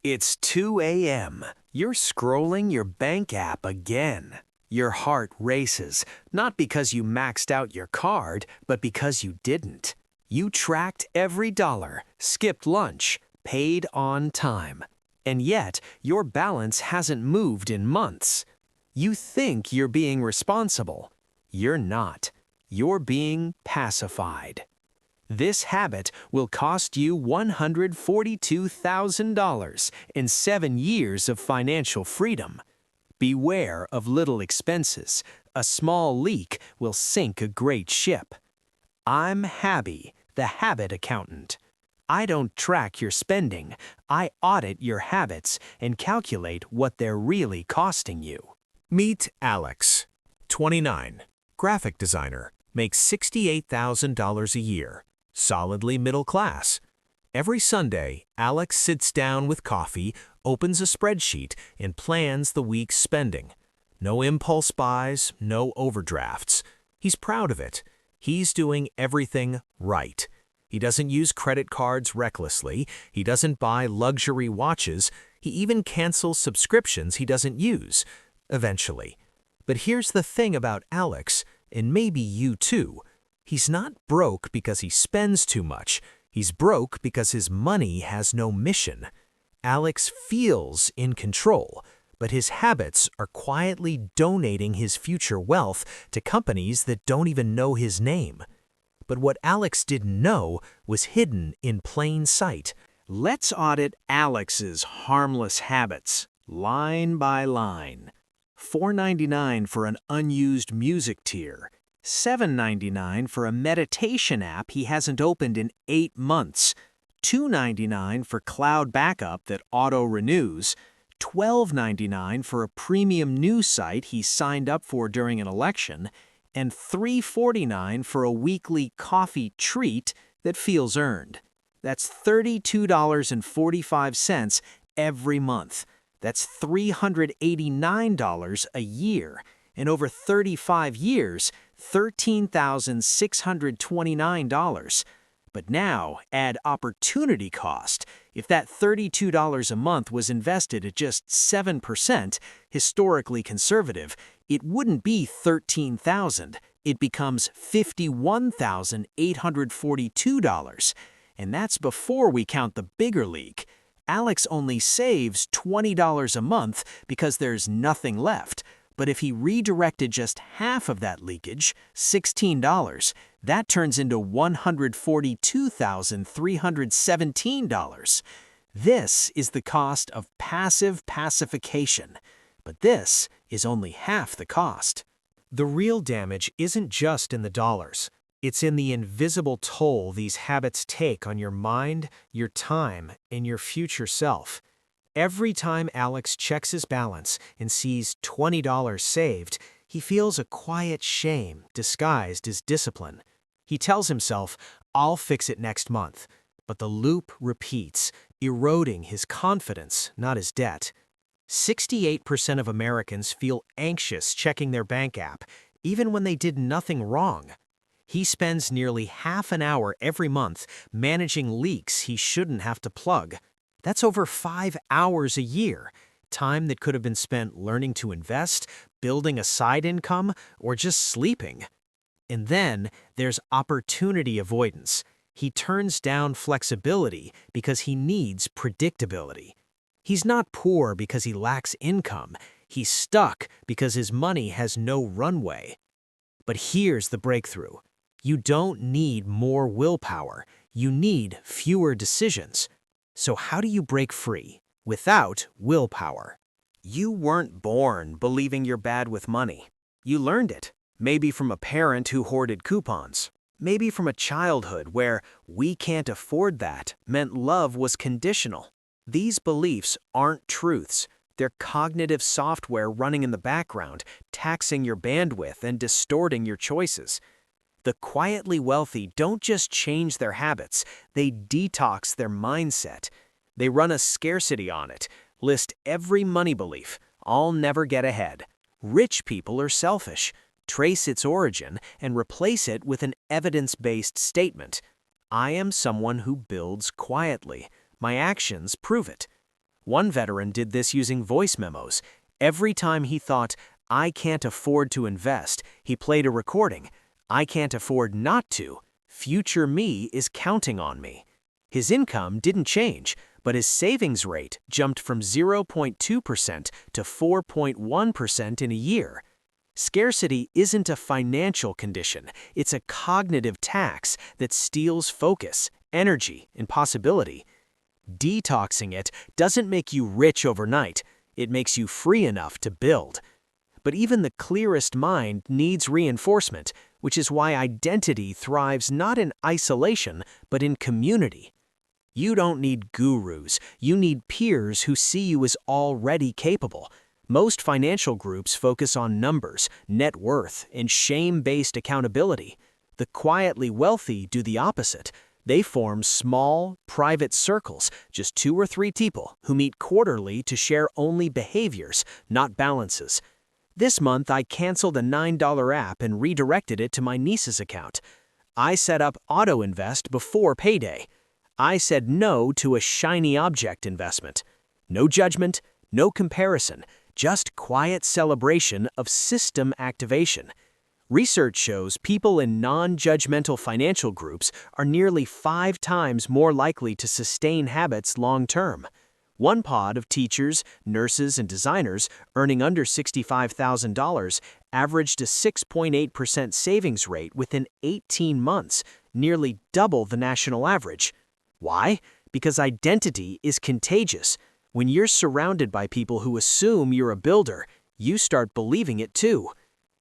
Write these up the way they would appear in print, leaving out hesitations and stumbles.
It's 2 a.m. You're scrolling your bank app again. Your heart races, not because you maxed out your card, but because you didn't. You tracked every dollar, skipped lunch, paid on time. And yet, your balance hasn't moved in months. You think you're being responsible. You're not. You're being pacified. This habit will cost you $142,000 in 7 years of financial freedom. Beware of little expenses. A small leak will sink a great ship. I'm Habby, the habit accountant. I don't track your spending. I audit your habits and calculate what they're really costing you. Meet Alex, 29, graphic designer, makes $68,000 a year, solidly middle class. Every Sunday, Alex sits down with coffee, opens a spreadsheet, and plans the week's spending. No impulse buys, no overdrafts. He's proud of it. He's doing everything right. He doesn't use credit cards recklessly. He doesn't buy luxury watches. He even cancels subscriptions he doesn't use, eventually. But here's the thing about Alex, and maybe you too. He's not broke because he spends too much. He's broke because his money has no mission. Alex feels in control, but his habits are quietly donating his future wealth to companies that don't even know his name. But what Alex didn't know was hidden in plain sight. Let's audit Alex's harmless habits, line by line. $4.99 for an unused music tier. $7.99 for a meditation app he hasn't opened in 8 months. $2.99 for cloud backup that auto-renews. $12.99 for a premium news site he signed up for during an election. And $3.49 for a weekly coffee treat that feels earned. That's $32.45 every month. That's $389 a year. And over 35 years, $13,629. But now, add opportunity cost. If that $32 a month was invested at just 7%, historically conservative, it wouldn't be $13,000. It becomes $51,842. And that's before we count the bigger leak. Alex only saves $20 a month because there's nothing left. But if he redirected just half of that leakage, $16, that turns into $142,317. This is the cost of passive pacification. But this is only half the cost. The real damage isn't just in the dollars. It's in the invisible toll these habits take on your mind, your time, and your future self. Every time Alex checks his balance and sees $20 saved, he feels a quiet shame disguised as discipline. He tells himself, "I'll fix it next month." But the loop repeats, eroding his confidence, not his debt. 68% of Americans feel anxious checking their bank app, even when they did nothing wrong. He spends nearly half an hour every month managing leaks he shouldn't have to plug. That's over 5 hours a year, time that could have been spent learning to invest, building a side income, or just sleeping. And then there's opportunity avoidance. He turns down flexibility because he needs predictability. He's not poor because he lacks income. He's stuck because his money has no runway. But here's the breakthrough. You don't need more willpower. You need fewer decisions. So how do you break free without willpower? You weren't born believing you're bad with money. You learned it, maybe from a parent who hoarded coupons, maybe from a childhood where "we can't afford that" meant love was conditional. These beliefs aren't truths. They're cognitive software running in the background, taxing your bandwidth and distorting your choices. The quietly wealthy don't just change their habits, they detox their mindset. They run a scarcity audit, list every money belief, "I'll never get ahead." Rich people are selfish. Trace its origin and replace it with an evidence-based statement. "I am someone who builds quietly. My actions prove it." One veteran did this using voice memos. Every time he thought, "I can't afford to invest," he played a recording. "I can't afford not to. Future me is counting on me." His income didn't change, but his savings rate jumped from 0.2% to 4.1% in a year. Scarcity isn't a financial condition, it's a cognitive tax that steals focus, energy, and possibility. Detoxing it doesn't make you rich overnight, it makes you free enough to build. But even the clearest mind needs reinforcement, which is why identity thrives not in isolation, but in community. You don't need gurus, you need peers who see you as already capable. Most financial groups focus on numbers, net worth, and shame-based accountability. The quietly wealthy do the opposite. They form small, private circles, just 2 or 3 people, who meet quarterly to share only behaviors, not balances. This month, I canceled a $9 app and redirected it to my niece's account. I set up auto invest before payday. I said no to a shiny object investment. No judgment, no comparison, just quiet celebration of system activation. Research shows people in non-judgmental financial groups are nearly 5 times more likely to sustain habits long-term. One pod of teachers, nurses, and designers earning under $65,000 averaged a 6.8% savings rate within 18 months, nearly double the national average. Why? Because identity is contagious. When you're surrounded by people who assume you're a builder, you start believing it too.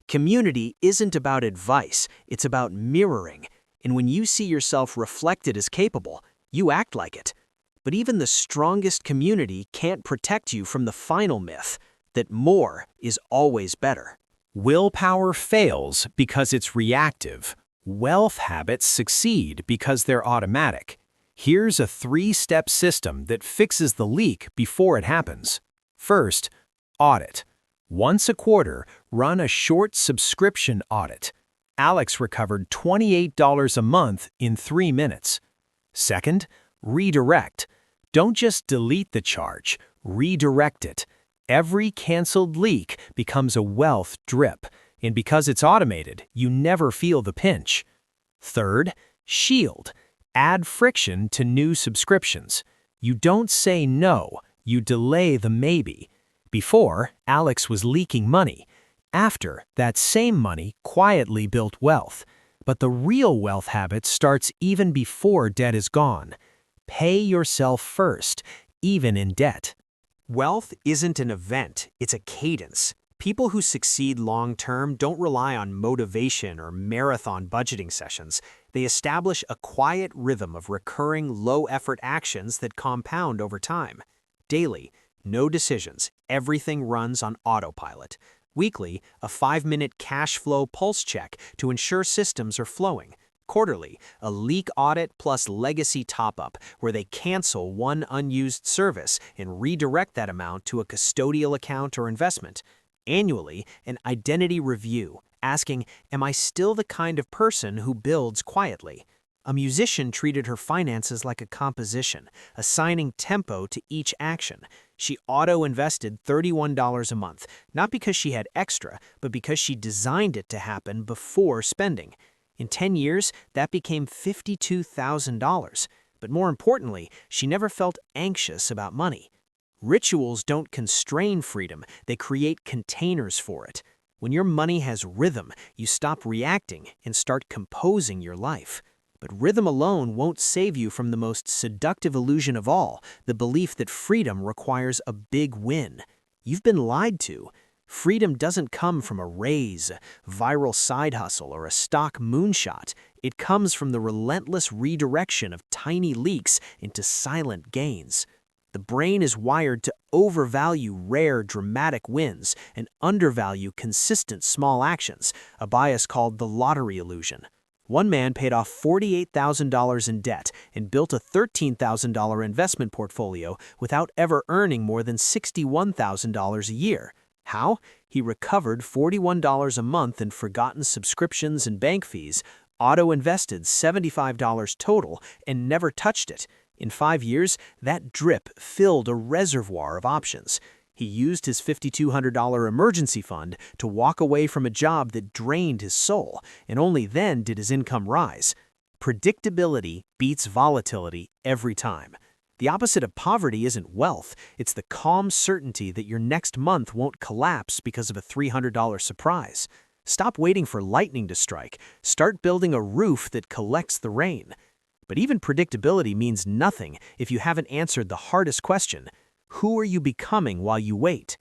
Community isn't about advice, it's about mirroring. And when you see yourself reflected as capable, you act like it. But even the strongest community can't protect you from the final myth, that more is always better. Willpower fails because it's reactive. Wealth habits succeed because they're automatic. Here's a 3-step system that fixes the leak before it happens. First, audit. Once a quarter, run a short subscription audit. Alex recovered $28 a month in 3 minutes. Second, redirect. Don't just delete the charge, redirect it. Every canceled leak becomes a wealth drip, and because it's automated, you never feel the pinch. Third, shield. Add friction to new subscriptions. You don't say no, you delay the maybe. Before, Alex was leaking money. After, that same money quietly built wealth. But the real wealth habit starts even before debt is gone. Pay yourself first, even in debt. Wealth isn't an event, it's a cadence. People who succeed long-term don't rely on motivation or marathon budgeting sessions. They establish a quiet rhythm of recurring low-effort actions that compound over time. Daily, no decisions, everything runs on autopilot. Weekly, a 5-minute cash flow pulse check to ensure systems are flowing. Quarterly, a leak audit plus legacy top-up where they cancel one unused service and redirect that amount to a custodial account or investment. Annually, an identity review, asking, "Am I still the kind of person who builds quietly?" A musician treated her finances like a composition, assigning tempo to each action. She auto-invested $31 a month, not because she had extra, but because she designed it to happen before spending. In 10 years, that became $52,000. But more importantly, she never felt anxious about money. Rituals don't constrain freedom, they create containers for it. When your money has rhythm, you stop reacting and start composing your life. But rhythm alone won't save you from the most seductive illusion of all, the belief that freedom requires a big win. You've been lied to. Freedom doesn't come from a raise, a viral side hustle, or a stock moonshot. It comes from the relentless redirection of tiny leaks into silent gains. The brain is wired to overvalue rare, dramatic wins and undervalue consistent small actions, a bias called the lottery illusion. One man paid off $48,000 in debt and built a $13,000 investment portfolio without ever earning more than $61,000 a year. How? He recovered $41 a month in forgotten subscriptions and bank fees, auto-invested $75 total, and never touched it. In 5 years, that drip filled a reservoir of options. He used his $5,200 emergency fund to walk away from a job that drained his soul, and only then did his income rise. Predictability beats volatility every time. The opposite of poverty isn't wealth, it's the calm certainty that your next month won't collapse because of a $300 surprise. Stop waiting for lightning to strike. Start building a roof that collects the rain. But even predictability means nothing if you haven't answered the hardest question. Who are you becoming while you wait?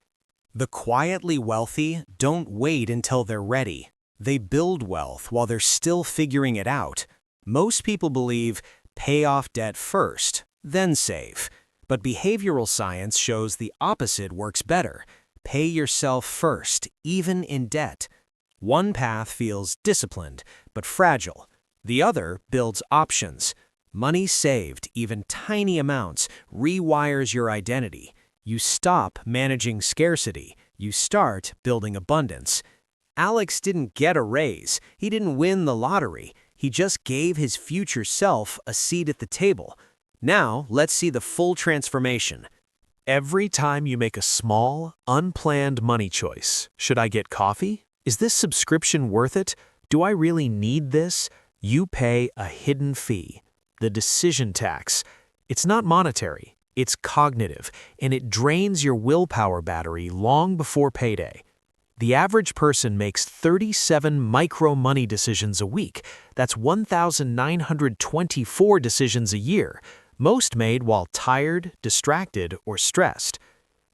The quietly wealthy don't wait until they're ready. They build wealth while they're still figuring it out. Most people believe pay off debt first, then save. But behavioral science shows the opposite works better. Pay yourself first, even in debt. One path feels disciplined, but fragile. The other builds options. Money saved, even tiny amounts, rewires your identity. You stop managing scarcity. You start building abundance. Alex didn't get a raise. He didn't win the lottery. He just gave his future self a seat at the table. Now, let's see the full transformation. Every time you make a small, unplanned money choice, should I get coffee? Is this subscription worth it? Do I really need this? You pay a hidden fee, the decision tax. It's not monetary, it's cognitive, and it drains your willpower battery long before payday. The average person makes 37 micro-money decisions a week. That's 1,924 decisions a year, most made while tired, distracted, or stressed.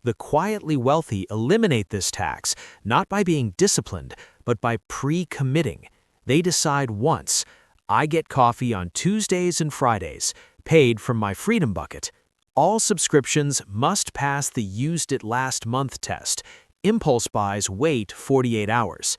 The quietly wealthy eliminate this tax, not by being disciplined, but by pre-committing. They decide once, I get coffee on Tuesdays and Fridays, paid from my Freedom Bucket. All subscriptions must pass the used it last month test. Impulse buys wait 48 hours.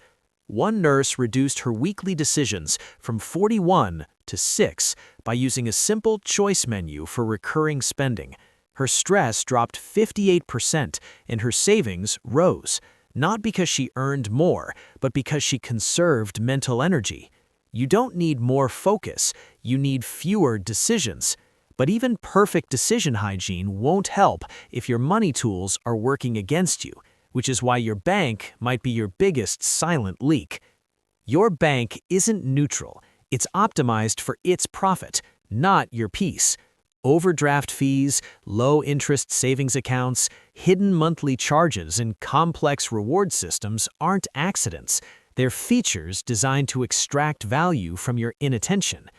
One nurse reduced her weekly decisions from 41 to 6 by using a simple choice menu for recurring spending. Her stress dropped 58% and her savings rose, not because she earned more, but because she conserved mental energy. You don't need more focus, you need fewer decisions. But even perfect decision hygiene won't help if your money tools are working against you, which is why your bank might be your biggest silent leak. Your bank isn't neutral, it's optimized for its profit, not your peace. Overdraft fees, low-interest savings accounts, hidden monthly charges, and complex reward systems aren't accidents. They're features designed to extract value from your inattention.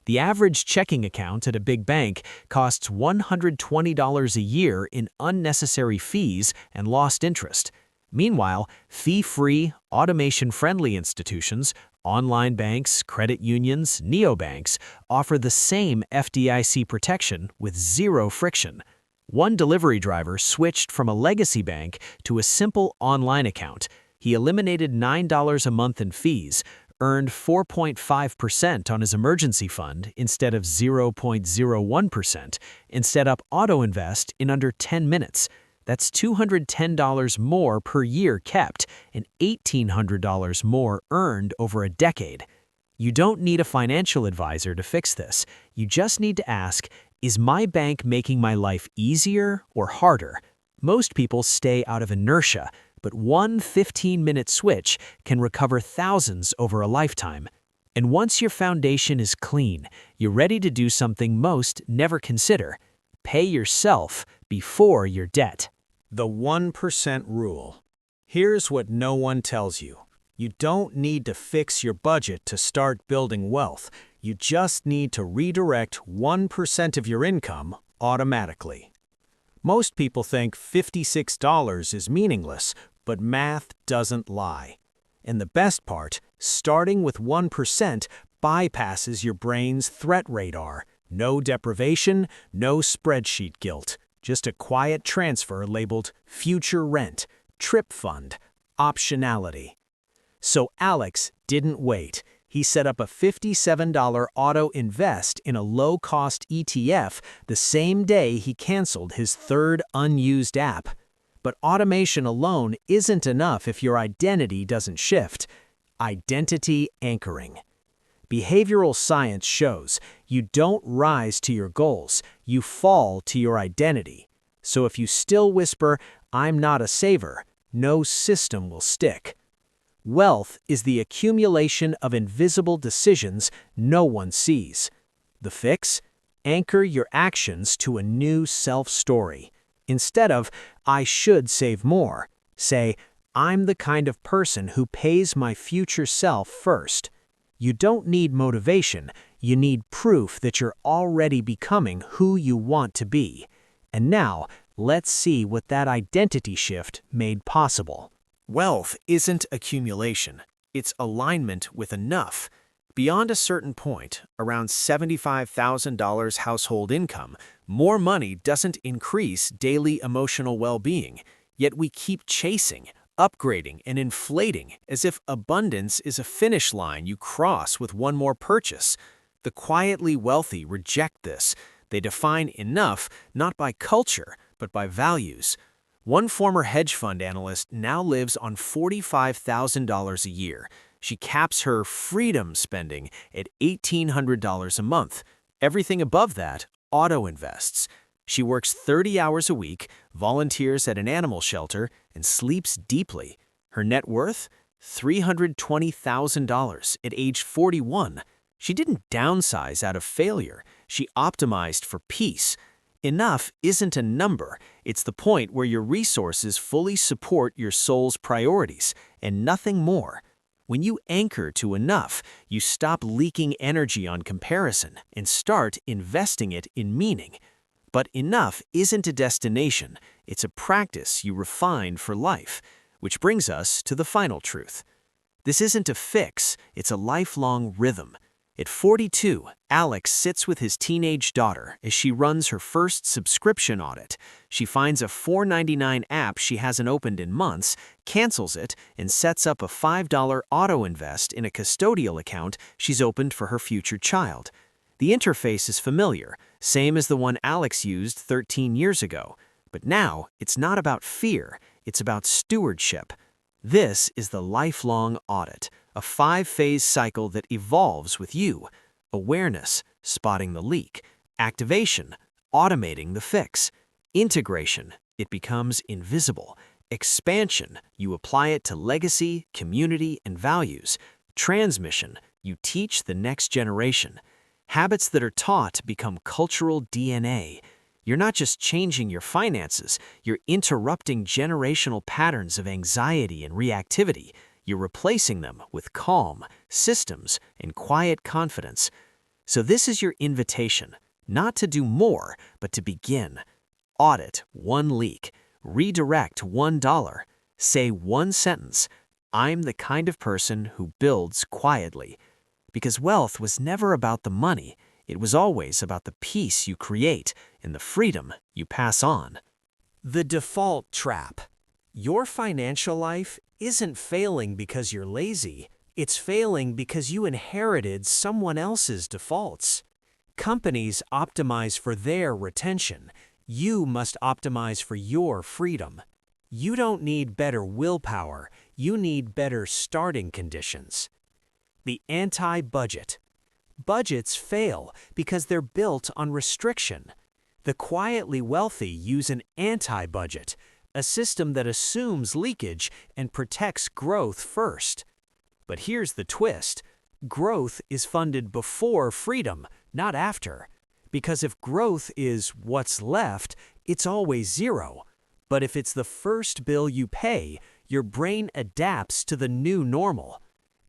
The average checking account at a big bank costs $120 a year in unnecessary fees and lost interest. Meanwhile, fee-free, automation-friendly institutions, online banks, credit unions, neobanks, offer the same FDIC protection with zero friction. One delivery driver switched from a legacy bank to a simple online account. He eliminated $9 a month in fees, earned 4.5% on his emergency fund instead of 0.01%, and set up auto-invest in under 10 minutes. That's $210 more per year kept and $1,800 more earned over a decade. You don't need a financial advisor to fix this. You just need to ask, is my bank making my life easier or harder? Most people stay out of inertia, but one 15-minute switch can recover thousands over a lifetime. And once your foundation is clean, you're ready to do something most never consider. Pay yourself before your debt. The 1% rule. Here's what no one tells you. You don't need to fix your budget to start building wealth. You just need to redirect 1% of your income automatically. Most people think $56 is meaningless, but math doesn't lie. And the best part, starting with 1% bypasses your brain's threat radar. No deprivation, no spreadsheet guilt. Just a quiet transfer labeled future rent, trip fund, optionality. So Alex didn't wait. He set up a $57 auto invest in a low-cost ETF the same day he canceled his third unused app. But automation alone isn't enough if your identity doesn't shift. Identity anchoring. Behavioral science shows you don't rise to your goals, you fall to your identity. So if you still whisper, "I'm not a saver," no system will stick. Wealth is the accumulation of invisible decisions no one sees. The fix? Anchor your actions to a new self-story. Instead of, "I should save more," say, "I'm the kind of person who pays my future self first." You don't need motivation, you need proof that you're already becoming who you want to be. And now, let's see what that identity shift made possible. Wealth isn't accumulation, it's alignment with enough. Beyond a certain point, around $75,000 household income, more money doesn't increase daily emotional well-being, yet we keep chasing, upgrading, and inflating as if abundance is a finish line you cross with one more purchase. The quietly wealthy reject this. They define enough not by culture, but by values. One former hedge fund analyst now lives on $45,000 a year. She caps her freedom spending at $1,800 a month. Everything above that, auto-invests. She works 30 hours a week, volunteers at an animal shelter, and sleeps deeply. Her net worth? $320,000 at age 41. She didn't downsize out of failure. She optimized for peace. Enough isn't a number. It's the point where your resources fully support your soul's priorities, and nothing more. When you anchor to enough, you stop leaking energy on comparison and start investing it in meaning. But enough isn't a destination, it's a practice you refine for life, which brings us to the final truth. This isn't a fix, it's a lifelong rhythm. At 42, Alex sits with his teenage daughter as she runs her first subscription audit. She finds a $4.99 app she hasn't opened in months, cancels it, and sets up a $5 auto-invest in a custodial account she's opened for her future child. The interface is familiar, same as the one Alex used 13 years ago. But now, it's not about fear, it's about stewardship. This is the lifelong audit, a 5-phase cycle that evolves with you. Awareness, spotting the leak. Activation, automating the fix. Integration, it becomes invisible. Expansion, you apply it to legacy, community, and values. Transmission, you teach the next generation. Habits that are taught become cultural DNA. You're not just changing your finances, you're interrupting generational patterns of anxiety and reactivity. You're replacing them with calm, systems, and quiet confidence. So this is your invitation, not to do more, but to begin. Audit one leak, redirect $1, say one sentence, "I'm the kind of person who builds quietly." Because wealth was never about the money, it was always about the peace you create and the freedom you pass on. The default trap. Your financial life isn't failing because you're lazy. It's failing because you inherited someone else's defaults. Companies optimize for their retention. You must optimize for your freedom. You don't need better willpower. You need better starting conditions. The anti-budget. Budgets fail because they're built on restriction. The quietly wealthy use an anti-budget, a system that assumes leakage and protects growth first. But here's the twist. Growth is funded before freedom, not after. Because if growth is what's left, it's always zero. But if it's the first bill you pay, your brain adapts to the new normal.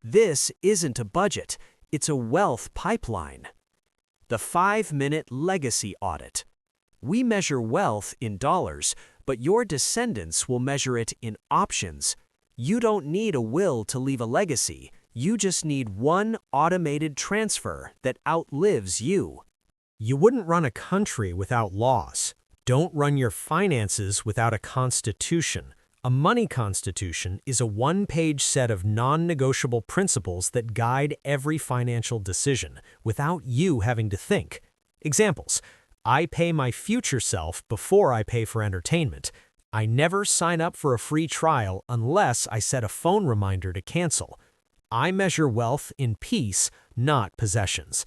This isn't a budget, it's a wealth pipeline. The 5-minute legacy audit. We measure wealth in dollars, but your descendants will measure it in options. You don't need a will to leave a legacy, you just need one automated transfer that outlives you. You wouldn't run a country without laws. Don't run your finances without a constitution. A money constitution is a one-page set of non-negotiable principles that guide every financial decision without you having to think. Examples: I pay my future self before I pay for entertainment. I never sign up for a free trial unless I set a phone reminder to cancel. I measure wealth in peace, not possessions.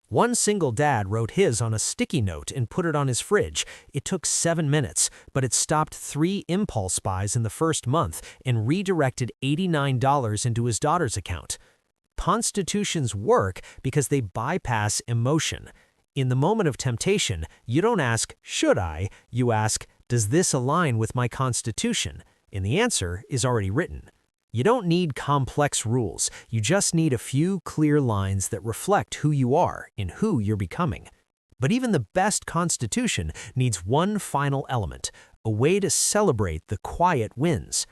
One single dad wrote his on a sticky note and put it on his fridge. It took 7 minutes, but it stopped 3 impulse buys in the first month and redirected $89 into his daughter's account. Constitutions work because they bypass emotion. In the moment of temptation, you don't ask, "Should I?" You ask, "Does this align with my constitution?" And the answer is already written. You don't need complex rules. You just need a few clear lines that reflect who you are and who you're becoming. But even the best constitution needs one final element, a way to celebrate the quiet wins.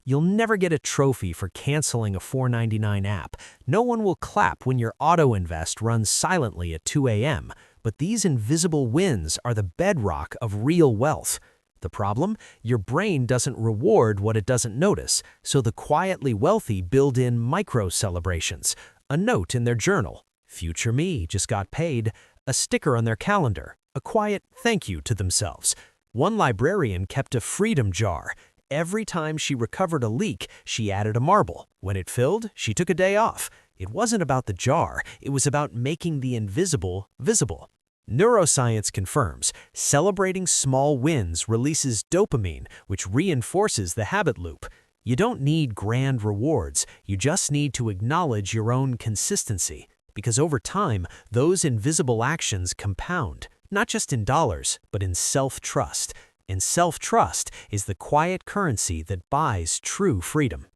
You'll never get a trophy for canceling a $4.99 app. No one will clap when your auto invest runs silently at 2 a.m. But these invisible wins are the bedrock of real wealth. The problem? Your brain doesn't reward what it doesn't notice, so the quietly wealthy build in micro-celebrations, a note in their journal, "Future me just got paid," a sticker on their calendar, a quiet thank you to themselves. One librarian kept a freedom jar. Every time she recovered a leak, she added a marble. When it filled, she took a day off. It wasn't about the jar, it was about making the invisible visible. Neuroscience confirms celebrating small wins releases dopamine, which reinforces the habit loop. You don't need grand rewards, you just need to acknowledge your own consistency. Because over time, those invisible actions compound, not just in dollars, but in self-trust. And self-trust is the quiet currency that buys true freedom.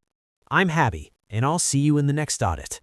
I'm Habby, and I'll see you in the next audit.